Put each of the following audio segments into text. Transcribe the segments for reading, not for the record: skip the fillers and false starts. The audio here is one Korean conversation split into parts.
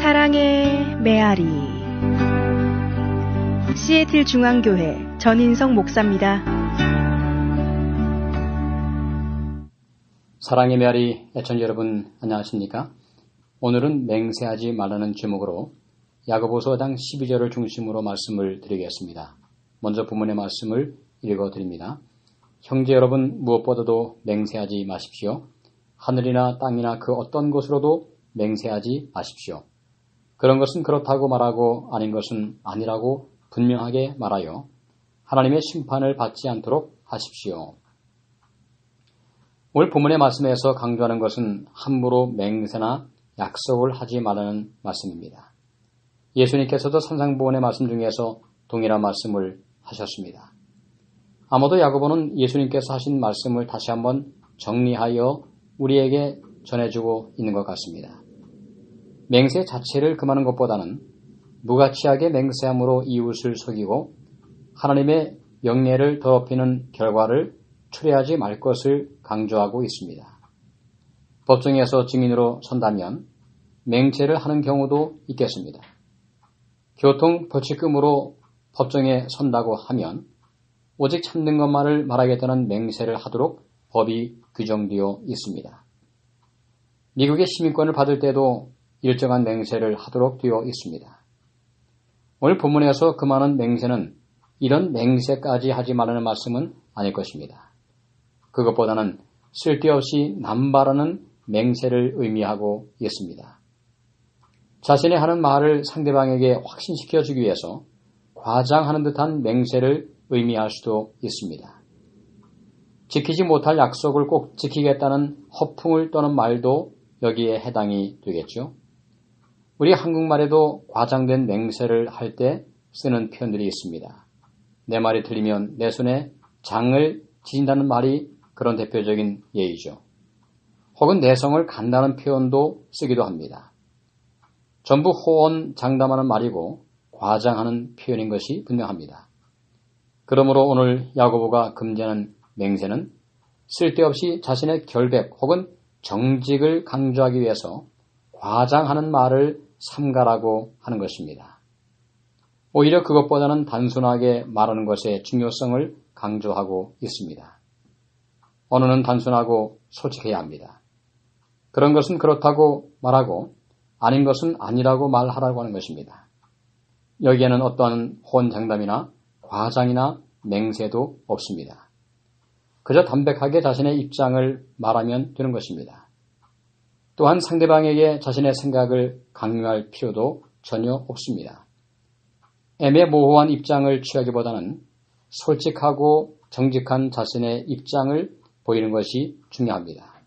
사랑의 메아리. 시애틀 중앙교회 전인성 목사입니다. 사랑의 메아리 애청자 여러분 안녕하십니까? 오늘은 맹세하지 말라는 제목으로 야고보서 5장 12절을 중심으로 말씀을 드리겠습니다. 먼저 본문의 말씀을 읽어드립니다. 형제 여러분, 무엇보다도 맹세하지 마십시오. 하늘이나 땅이나 그 어떤 곳으로도 맹세하지 마십시오. 그런 것은 그렇다고 말하고 아닌 것은 아니라고 분명하게 말하여 하나님의 심판을 받지 않도록 하십시오. 오늘 본문의 말씀에서 강조하는 것은 함부로 맹세나 약속을 하지 말라는 말씀입니다. 예수님께서도 산상보훈의 말씀 중에서 동일한 말씀을 하셨습니다. 아마도 야고보는 예수님께서 하신 말씀을 다시 한번 정리하여 우리에게 전해주고 있는 것 같습니다. 맹세 자체를 금하는 것보다는 무가치하게 맹세함으로 이웃을 속이고 하나님의 명예를 더럽히는 결과를 초래하지 말 것을 강조하고 있습니다. 법정에서 증인으로 선다면 맹세를 하는 경우도 있겠습니다. 교통 벌칙금으로 법정에 선다고 하면 오직 참는 것만을 말하겠다는 맹세를 하도록 법이 규정되어 있습니다. 미국의 시민권을 받을 때도 일정한 맹세를 하도록 되어 있습니다. 오늘 본문에서 금하는 맹세는 이런 맹세까지 하지 말라는 말씀은 아닐 것입니다. 그것보다는 쓸데없이 남발하는 맹세를 의미하고 있습니다. 자신이 하는 말을 상대방에게 확신시켜 주기 위해서 과장하는 듯한 맹세를 의미할 수도 있습니다. 지키지 못할 약속을 꼭 지키겠다는 허풍을 떠는 말도 여기에 해당이 되겠죠. 우리 한국말에도 과장된 맹세를 할 때 쓰는 표현들이 있습니다. 내 말이 틀리면 내 손에 장을 지진다는 말이 그런 대표적인 예이죠. 혹은 내성을 간다는 표현도 쓰기도 합니다. 전부 호언장담하는 말이고 과장하는 표현인 것이 분명합니다. 그러므로 오늘 야고보가 금지하는 맹세는 쓸데없이 자신의 결백 혹은 정직을 강조하기 위해서 과장하는 말을 삼가라고 하는 것입니다. 오히려 그것보다는 단순하게 말하는 것의 중요성을 강조하고 있습니다. 언어는 단순하고 솔직해야 합니다. 그런 것은 그렇다고 말하고 아닌 것은 아니라고 말하라고 하는 것입니다. 여기에는 어떠한 호언장담이나 과장이나 맹세도 없습니다. 그저 담백하게 자신의 입장을 말하면 되는 것입니다. 또한 상대방에게 자신의 생각을 강요할 필요도 전혀 없습니다. 애매모호한 입장을 취하기보다는 솔직하고 정직한 자신의 입장을 보이는 것이 중요합니다.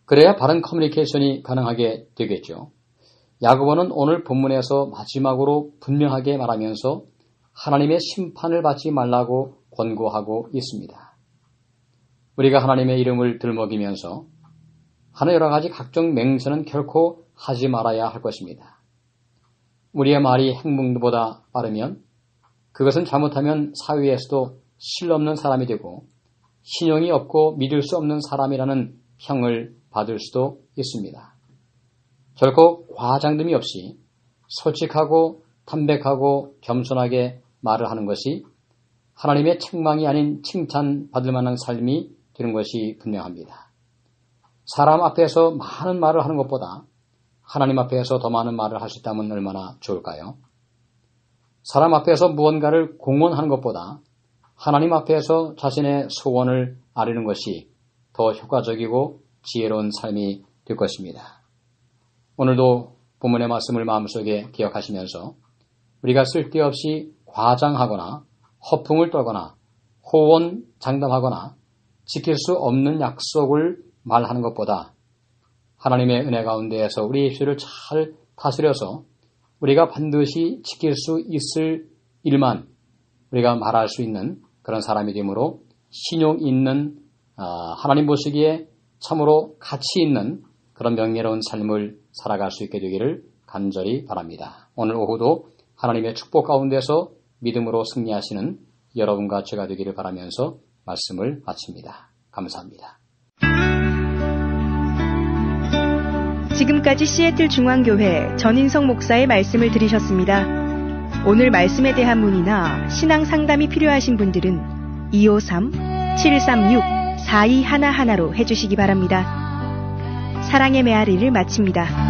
그래야 바른 커뮤니케이션이 가능하게 되겠죠. 야고보는 오늘 본문에서 마지막으로 분명하게 말하면서 하나님의 심판을 받지 말라고 권고하고 있습니다. 우리가 하나님의 이름을 들먹이면서 하는 여러 가지 각종 맹세는 결코 하지 말아야 할 것입니다. 우리의 말이 행동보다 빠르면 그것은 잘못하면 사회에서도 실없는 사람이 되고 신용이 없고 믿을 수 없는 사람이라는 평을 받을 수도 있습니다. 결코 과장됨이 없이 솔직하고 담백하고 겸손하게 말을 하는 것이 하나님의 책망이 아닌 칭찬받을 만한 삶이 되는 것이 분명합니다. 사람 앞에서 많은 말을 하는 것보다 하나님 앞에서 더 많은 말을 할 수 있다면 얼마나 좋을까요? 사람 앞에서 무언가를 공언하는 것보다 하나님 앞에서 자신의 소원을 아뢰는 것이 더 효과적이고 지혜로운 삶이 될 것입니다. 오늘도 본문의 말씀을 마음속에 기억하시면서 우리가 쓸데없이 과장하거나 허풍을 떨거나 호언장담하거나 지킬 수 없는 약속을 말하는 것보다 하나님의 은혜 가운데에서 우리 입술을 잘 다스려서 우리가 반드시 지킬 수 있을 일만 우리가 말할 수 있는 그런 사람이 되므로 신용 있는 하나님 보시기에 참으로 가치 있는 그런 명예로운 삶을 살아갈 수 있게 되기를 간절히 바랍니다. 오늘 오후도 하나님의 축복 가운데서 믿음으로 승리하시는 여러분과 제가 되기를 바라면서 말씀을 마칩니다. 감사합니다. 지금까지 시애틀 중앙교회 전인성 목사의 말씀을 들으셨습니다. 오늘 말씀에 대한 문의나 신앙 상담이 필요하신 분들은 253-736-4211로 해주시기 바랍니다. 사랑의 메아리를 마칩니다.